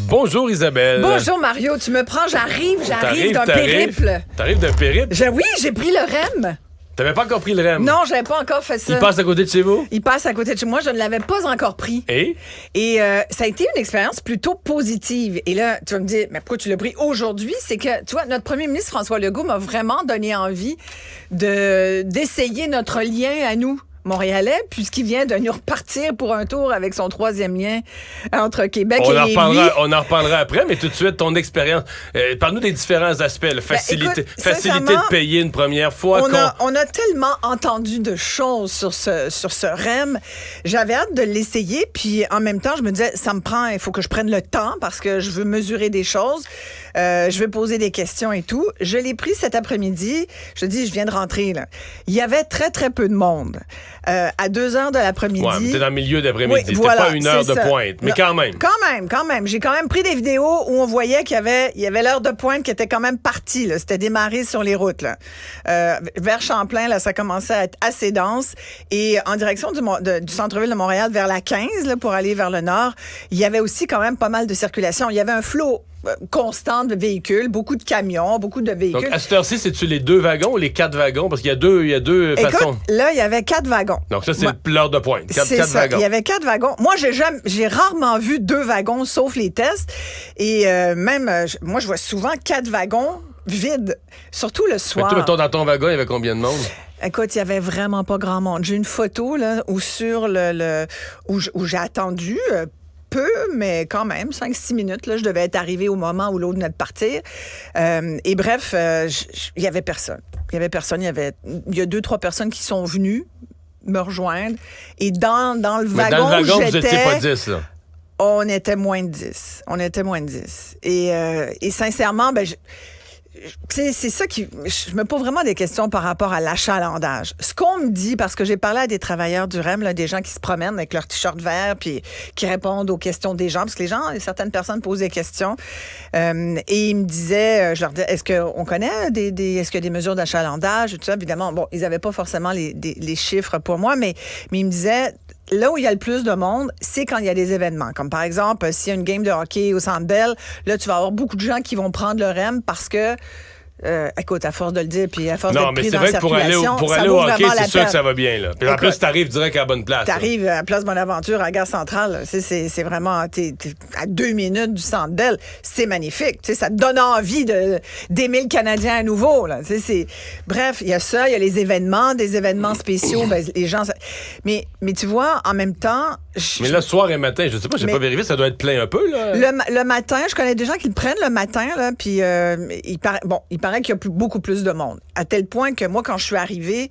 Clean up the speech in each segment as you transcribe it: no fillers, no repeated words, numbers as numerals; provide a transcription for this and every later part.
Bonjour Isabelle. Bonjour Mario, tu me prends, j'arrive d'un périple. T'arrives d'un périple? Oui, j'ai pris le REM. T'avais pas encore pris le REM? Non, j'avais pas encore fait ça. Il passe à côté de chez vous? Il passe à côté de chez moi, je ne l'avais pas encore pris. Et ça a été une expérience plutôt positive. Et là, tu vas me dire, mais pourquoi tu l'as pris aujourd'hui? C'est que, tu vois, notre premier ministre François Legault m'a vraiment donné envie d'essayer notre lien à nous, Montréalais, puisqu'il vient de nous repartir pour un tour avec son troisième lien entre Québec et Lévis. On en reparlera après, mais tout de suite, ton expérience. Parle-nous des différents aspects. Facilité de payer une première fois. On a tellement entendu de choses sur ce REM. J'avais hâte de l'essayer, puis en même temps, je me disais, il faut que je prenne le temps parce que je veux mesurer des choses. Je veux poser des questions et tout. Je l'ai pris cet après-midi. Je te dis, je viens de rentrer, là. Il y avait très, très peu de monde. À 2h de l'après-midi. Ouais, t'es dans le milieu d'après-midi. Oui, c'était voilà, pas une heure de pointe, mais quand même. Quand même. J'ai quand même pris des vidéos où on voyait qu'il y avait l'heure de pointe qui était quand même partie, là. C'était démarré sur les routes, là. Vers Champlain, là, ça commençait à être assez dense. Et en direction du centre-ville de Montréal, vers la 15, là, pour aller vers le nord, il y avait aussi quand même pas mal de circulation. Il y avait un flot constant de véhicules, beaucoup de camions, beaucoup de véhicules. Donc, à cette heure-ci, c'est-tu les 2 wagons ou les 4 wagons? Parce qu'il y a deux façons. Là, il y avait 4 wagons. Donc, ça, c'est l'heure de pointe. 4 wagons. Il y avait 4 wagons. Moi, j'ai rarement vu 2 wagons, sauf les tests. Et moi, je vois souvent 4 wagons vides, surtout le soir. Mais toi, dans ton wagon, il y avait combien de monde? Écoute, il y avait vraiment pas grand monde. J'ai une photo là où où j'ai attendu peu, mais quand même, 5-6 minutes. Là, je devais être arrivée au moment où l'autre venait de partir. Et bref, il y avait personne. Il y a 2-3 personnes qui sont venues me rejoindre. Et dans le wagon, dans le wagon, vous n'étiez pas 10, là? On était moins de 10. Et sincèrement, c'est ça je me pose vraiment des questions par rapport à l'achalandage. Ce qu'on me dit, parce que j'ai parlé à des travailleurs du REM, là, des gens qui se promènent avec leur t-shirt vert puis qui répondent aux questions des gens, parce que certaines personnes posent des questions. Et ils me disaient, je leur disais, est-ce qu'on connaît est-ce qu'il y a des mesures d'achalandage et tout ça? Évidemment, bon, ils n'avaient pas forcément les chiffres pour moi, mais ils me disaient, là où il y a le plus de monde, c'est quand il y a des événements. Comme par exemple, s'il y a une game de hockey au Centre Bell, là, tu vas avoir beaucoup de gens qui vont prendre le REM parce que, écoute, à force de le dire, puis à force d'être pris dans la circulation, pour aller au hockey, c'est sûr que ça va bien, là. Puis en plus, t'arrives direct à la bonne place. T'arrives à la place Bonaventure, à la gare centrale. C'est vraiment, t'es à 2 minutes du Centre Bell. C'est magnifique. T'sais, ça te donne envie d'aimer le Canadien à nouveau, là. Bref, il y a ça, il y a les événements, des événements spéciaux. Les gens... Mais tu vois, en même temps... Mais là, soir et matin, je sais pas, j'ai pas vérifié, ça doit être plein un peu, là. Le matin, je connais des gens qui le prennent le matin, là, puis il paraît qu'il y a beaucoup plus de monde. À tel point que moi, quand je suis arrivée,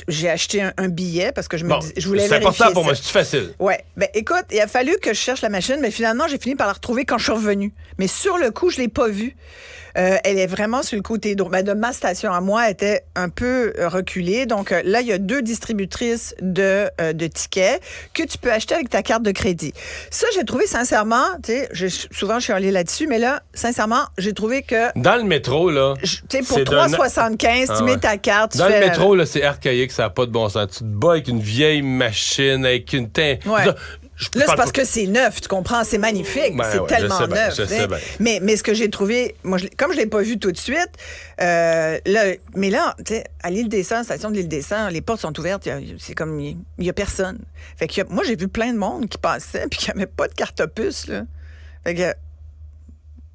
j'ai acheté un billet parce que je voulais vérifier. C'est important pour moi, c'est facile. Ouais. Écoute, il a fallu que je cherche la machine, mais finalement, j'ai fini par la retrouver quand je suis revenue. Mais sur le coup, je l'ai pas vue. Elle est vraiment sur le côté droit. De ma station à moi, elle était un peu reculée. Donc là, il y a 2 distributrices de tickets que tu peux acheter avec ta carte de crédit. Ça, j'ai trouvé sincèrement, tu sais, souvent je suis allée là-dessus, mais là, sincèrement, j'ai trouvé que... Dans le métro, là... Tu sais, pour 3,75, tu mets ta carte, Dans le métro, là, c'est archaïque, ça n'a pas de bon sens. Tu te bats avec une vieille machine, avec une... Ouais. Là, c'est parce que c'est neuf, tu comprends? C'est magnifique. C'est tellement neuf. Je sais bien. Mais ce que j'ai trouvé, moi, comme je l'ai pas vu tout de suite, là, tu sais, à l'île des Sœurs, station de l'île des Sœurs, les portes sont ouvertes, c'est comme, il y a personne. Fait que moi, j'ai vu plein de monde qui passait puis qui n'avait pas de carte puce, là. Fait que,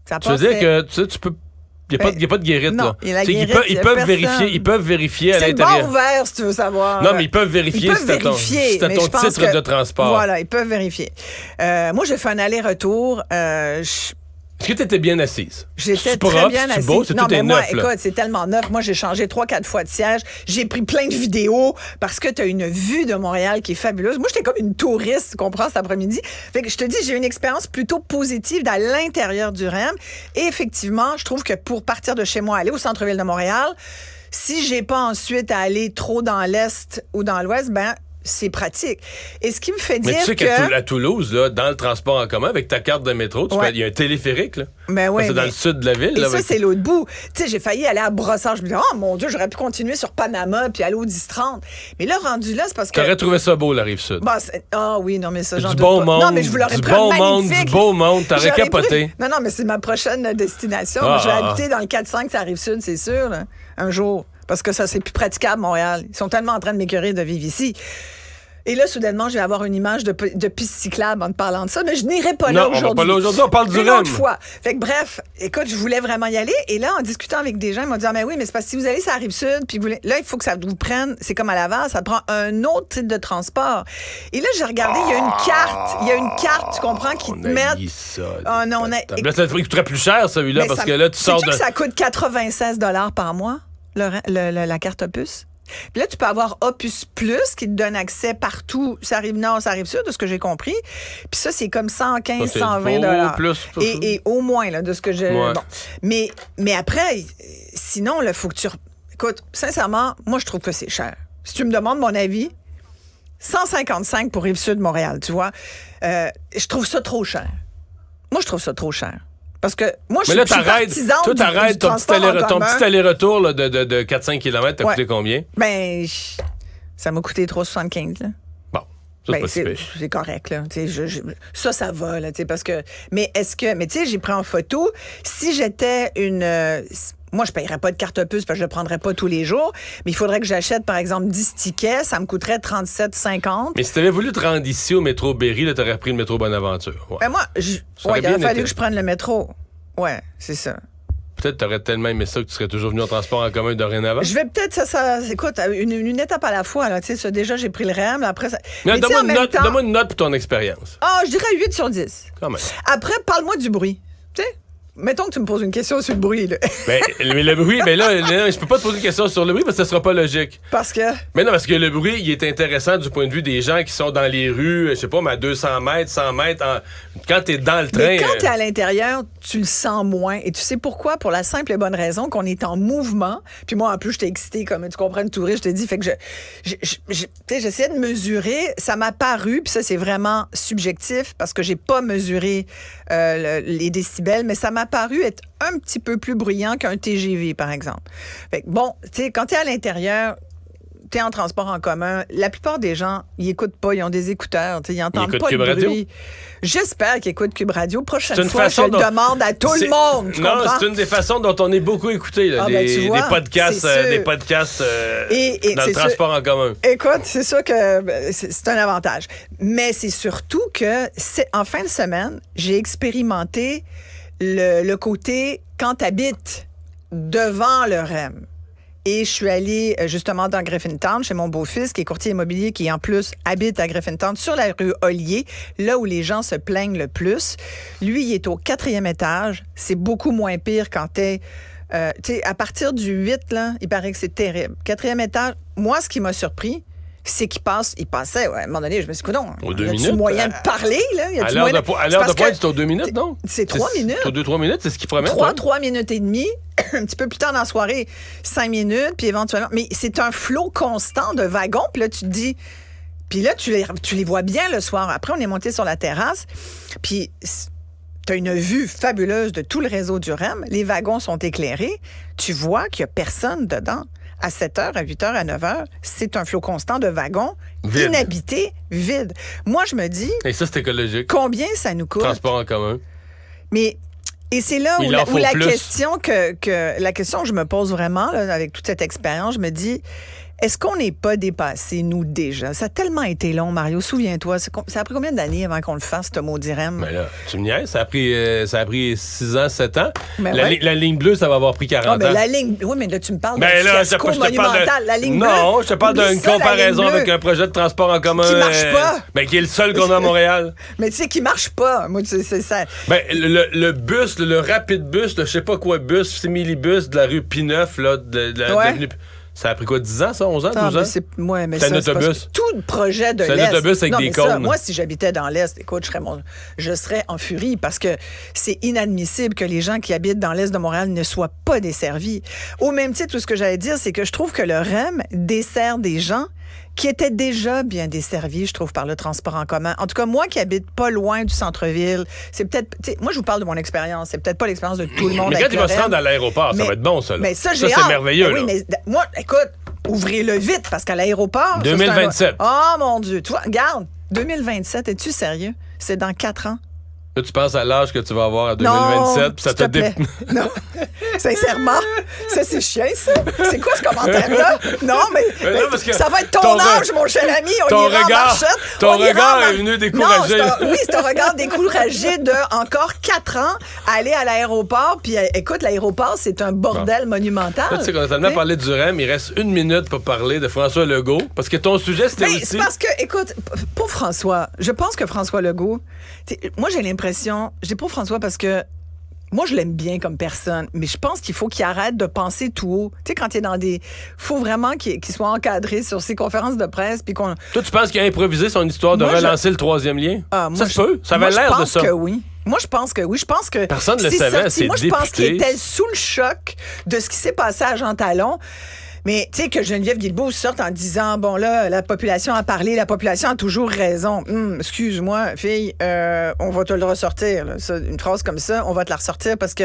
ça tu veux dire que, tu peux... Il n'y a pas de guérite, non, là. Ils peuvent vérifier à l'intérieur. C'est le bar ouvert, si tu veux savoir. Non, mais ils peuvent vérifier si t'as ton titre de transport. Voilà, ils peuvent vérifier. Moi, j'ai fait un aller-retour. Est-ce que tu étais bien assise? J'étais très bien assise. Beau, non, mais moi, neuf, écoute, c'est tellement neuf. Moi, j'ai changé 3-4 fois de siège. J'ai pris plein de vidéos parce que tu as une vue de Montréal qui est fabuleuse. Moi, j'étais comme une touriste, tu comprends, cet après-midi. Fait que je te dis, j'ai eu une expérience plutôt positive à l'intérieur du REM. Et effectivement, je trouve que pour partir de chez moi, aller au centre-ville de Montréal, si j'ai pas ensuite à aller trop dans l'est ou dans l'ouest, c'est pratique. Et ce qui me fait mais dire tu sais qu'à Toulouse, là, dans le transport en commun, avec ta carte de métro, il y a un téléphérique, là. Ben oui, c'est dans le sud de la ville. Et là, ça, c'est l'autre bout. Tu sais, j'ai failli aller à Brossard. Je me disais, oh mon Dieu, j'aurais pu continuer sur Panama puis aller au 10-30. Mais là, rendu là, c'est parce que... T'aurais trouvé ça beau, la Rive-Sud. Oui, non, mais ça, j'en du doute bon pas. monde, Non, mais je vous l'aurais du pris bon monde, magnifique. du beau monde. T'aurais capoté. Non, mais c'est ma prochaine destination. Je vais habiter dans le 4-5, ça Rive-Sud, c'est sûr, là, un jour. Parce que ça, c'est plus praticable, Montréal. Ils sont tellement en train de m'écœurer de vivre ici. Et là, soudainement, je vais avoir une image de piste cyclable en te parlant de ça, mais je n'irai pas là aujourd'hui. Non, on va pas là aujourd'hui, on parle du REM. Une autre fois. Fait que bref, écoute, je voulais vraiment y aller. Et là, en discutant avec des gens, ils m'ont dit, mais oui, mais c'est parce que si vous allez sur la Rive-Sud, puis là, il faut que ça vous prenne, c'est comme à Laval, ça te prend un autre type de transport. Et là, j'ai regardé, il y a une carte, tu comprends, qui te met... Oh non, là, ça coûterait plus cher, celui-là, parce que là, tu sors de... Sais-tu que ça coûte 96 $ par mois, la carte Opus? Puis là, tu peux avoir Opus Plus qui te donne accès partout. Ça arrive nord, ça arrive sud, de ce que j'ai compris. Puis ça, c'est comme 115, 120 $. Et au moins, là, de ce que j'ai... Ouais. Bon. Mais après, sinon, il faut que tu... Écoute, sincèrement, moi, je trouve que c'est cher. Si tu me demandes mon avis, 155 pour Rive-Sud Montréal, tu vois, je trouve ça trop cher. Moi, je trouve ça trop cher. Parce que moi, je suis partisane du transport en commun. Ton petit aller-retour là, de 4-5 km, t'as coûté combien? Ben, ça m'a coûté 3,75. Là. Bon, ça, c'est pas c'est correct. Là. Ça va. Là, parce que, mais est-ce que... Mais tu sais, j'ai pris en photo. Si j'étais une... moi, je ne paierais pas de carte Opus parce que je ne le prendrais pas tous les jours. Mais il faudrait que j'achète, par exemple, 10 tickets. Ça me coûterait 37,50. Mais si tu avais voulu te rendre ici au métro Berry, tu aurais pris le métro Bonaventure. Ouais. Ben moi, il aurait fallu que je prenne le métro. Ouais, c'est ça. Peut-être que tu aurais tellement aimé ça que tu serais toujours venu en transport en commun dorénavant. Je vais peut-être, écoute, une étape à la fois. Là, déjà, j'ai pris le REM. Après, ça... Mais donne-moi une note pour ton expérience. Je dirais 8 sur 10. Quand même. Après, parle-moi du bruit. Tu sais? Mettons que tu me poses une question sur le bruit. Là. Mais le bruit, là, je peux pas te poser une question sur le bruit parce que ça sera pas logique. Parce que? Mais non, parce que le bruit, il est intéressant du point de vue des gens qui sont dans les rues, je sais pas, mais à 200 mètres, 100 mètres. Quand t'es dans le train... Mais quand t'es à l'intérieur, tu le sens moins. Et tu sais pourquoi? Pour la simple et bonne raison qu'on est en mouvement. Puis moi, en plus, j'étais excitée, comme tu comprends, le touriste, je te dis. Fait que j'essayais de mesurer. Ça m'a paru, puis ça, c'est vraiment subjectif parce que j'ai pas mesuré les décibels, mais ça m'a paru être un petit peu plus bruyant qu'un TGV, par exemple. Fait que, bon, tu sais, quand tu es à l'intérieur, tu es en transport en commun, la plupart des gens, ils écoutent pas, ils ont des écouteurs, ils n'entendent pas le bruit. J'espère qu'ils écoutent Cube Radio. Prochaine fois, je le demande à tout le monde. Non, c'est une des façons dont on est beaucoup écouté, là, des podcasts dans le transport en commun. Écoute, c'est sûr que c'est un avantage. Mais c'est surtout que en fin de semaine, j'ai expérimenté le côté quand tu habites devant le REM. Et je suis allée justement dans Griffintown chez mon beau-fils qui est courtier immobilier qui en plus habite à Griffintown sur la rue Ollier, là où les gens se plaignent le plus. Lui, il est au 4e étage. C'est beaucoup moins pire quand t'es... tu sais, à partir du 8, là, il paraît que c'est terrible. 4e étage, moi, ce qui m'a surpris, c'est qu'il passait, à un moment donné, je me suis dit, non, y a-tu moyen de parler, là? À l'heure de pointe, c'est aux 2 minutes, non? C'est 3 minutes. C'est aux 2-3 minutes, c'est ce qu'il promet. 3 minutes et demie. Un petit peu plus tard dans la soirée, 5 minutes, puis éventuellement... Mais c'est un flot constant de wagons, puis là, tu te dis... Puis là, tu les vois bien le soir. Après, on est monté sur la terrasse, puis tu as une vue fabuleuse de tout le réseau du REM. Les wagons sont éclairés. Tu vois qu'il n'y a personne dedans. À 7h, à 8h, à 9h, c'est un flot constant de wagons inhabités, vides. Moi, je me dis... Et ça, c'est écologique. Combien ça nous coûte? Transport en commun. Mais... Et c'est là où la question que je me pose vraiment, là, avec toute cette expérience, je me dis, est-ce qu'on n'est pas dépassé, nous, déjà? Ça a tellement été long, Mario. Souviens-toi, ça a pris combien d'années avant qu'on le fasse, ce maudit REM? Mais là, tu me niaises, ça a pris 6 ans, 7 ans. Ben la ligne bleue, ça va avoir pris 40 ans. Oui, mais là, tu me parles d'un fiasco monumental. La ligne bleue. Non, je te parle d'une comparaison avec un projet de transport en commun. Qui marche pas. Qui est le seul qu'on a à Montréal. Mais tu sais, qui marche pas. Moi, c'est ça. Le bus, le rapide bus, je sais pas quoi bus, similibus de la rue Pineuf, là, de l'avenue... Ça a pris quoi, 10 ans, ça? 11 ans, 12 ans? C'est un autobus. Tout le projet de l'Est. C'est un autobus avec des cônes. Moi, si j'habitais dans l'Est, écoute, je serais en furie parce que c'est inadmissible que les gens qui habitent dans l'Est de Montréal ne soient pas desservis. Au même titre, tout ce que j'allais dire, c'est que je trouve que le REM dessert des gens qui était déjà bien desservie, je trouve, par le transport en commun. En tout cas, moi qui habite pas loin du centre-ville, c'est peut-être... Moi, je vous parle de mon expérience. C'est peut-être pas l'expérience de tout le monde. Mais quand il va se rendre à l'aéroport, ça va être bon, ça. Là. Mais ça, c'est merveilleux. Oui, mais moi, écoute, ouvrez-le vite, parce qu'à l'aéroport... 2027. Oh, mon Dieu. Tu vois, regarde, 2027, es-tu sérieux? C'est dans 4 ans. Là, tu penses à l'âge que tu vas avoir à 2027, puis ça te Non, sincèrement, ça c'est chiant, ça. C'est quoi ce commentaire-là? Non, mais non, parce que ça va être ton âge, mon cher ami. Ton regard est venu décourager. Oui, c'est un regard découragé de encore 4 ans aller à l'aéroport. Puis écoute, l'aéroport, c'est un bordel monumental. Là, tu sais qu'on a tellement parlé du REM, il reste 1 minute pour parler de François Legault, parce que ton sujet, c'était aussi... C'est parce que, écoute, pour François, je pense que François Legault, moi, j'ai l'impression, je dis pour François parce que moi, je l'aime bien comme personne, mais je pense qu'il faut qu'il arrête de penser tout haut. Tu sais, quand il est dans des... faut vraiment qu'il soit encadré sur ses conférences de presse. Puis qu'on... Toi, tu penses qu'il a improvisé son histoire de relancer le 3e lien? Ça se peut? Ça avait l'air de ça. Je pense que oui. Moi, je pense que oui. Je pense que... Personne ne le savait, c'est Moi, je pense qu'il était sous le choc de ce qui s'est passé à Jean Talon. Mais tu sais que Geneviève Guilbeault sorte en disant, bon là, la population a parlé, la population a toujours raison. Excuse-moi, fille, on va te le ressortir. Là. Ça, une phrase comme ça, on va te la ressortir parce que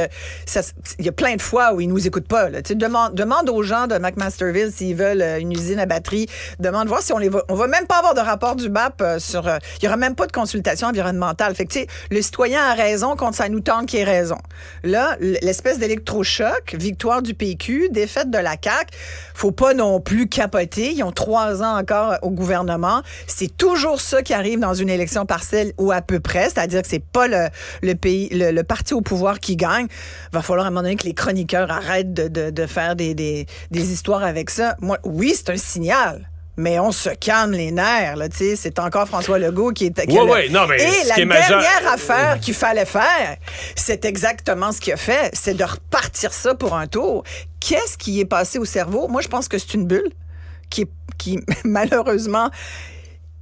il y a plein de fois où ils nous écoutent pas. Tu sais, demande aux gens de McMasterville s'ils veulent une usine à batterie. Demande voir si on va même pas avoir de rapport du BAP sur. Il y aura même pas de consultation environnementale. Fait que tu sais, le citoyen a raison quand ça nous tente qu'il ait raison. Là, l'espèce d'électrochoc, victoire du PQ, défaite de la CAQ. Faut pas non plus capoter. Ils ont 3 ans encore au gouvernement. C'est toujours ça qui arrive dans une élection partielle ou à peu près, c'est-à-dire que c'est pas le parti au pouvoir qui gagne. Va falloir à un moment donné que les chroniqueurs arrêtent de faire des histoires avec ça. Moi, oui, c'est un signal. Mais on se calme les nerfs, là, tu sais. C'est encore François Legault qui est... non, mais et la dernière affaire qu'il fallait faire, c'est exactement ce qu'il a fait, c'est de repartir ça pour un tour. Qu'est-ce qui est passé au cerveau? Moi, je pense que c'est une bulle qui malheureusement,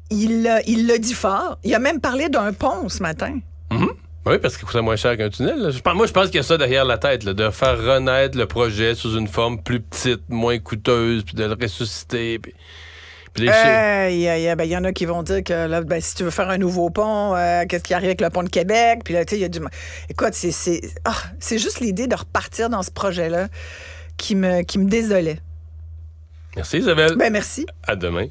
il l'a dit fort. Il a même parlé d'un pont ce matin. Mm-hmm. Oui, parce qu'il coûtait moins cher qu'un tunnel. Là. Moi, je pense qu'il y a ça derrière la tête, là, de faire renaître le projet sous une forme plus petite, moins coûteuse, puis de le ressusciter, puis... Il y en a qui vont dire que là, si tu veux faire un nouveau pont, qu'est-ce qui arrive avec le pont de Québec? Puis là, tu sais, il y a du... Écoute, c'est juste l'idée de repartir dans ce projet-là qui me désolait. Merci, Isabelle. Merci. À demain.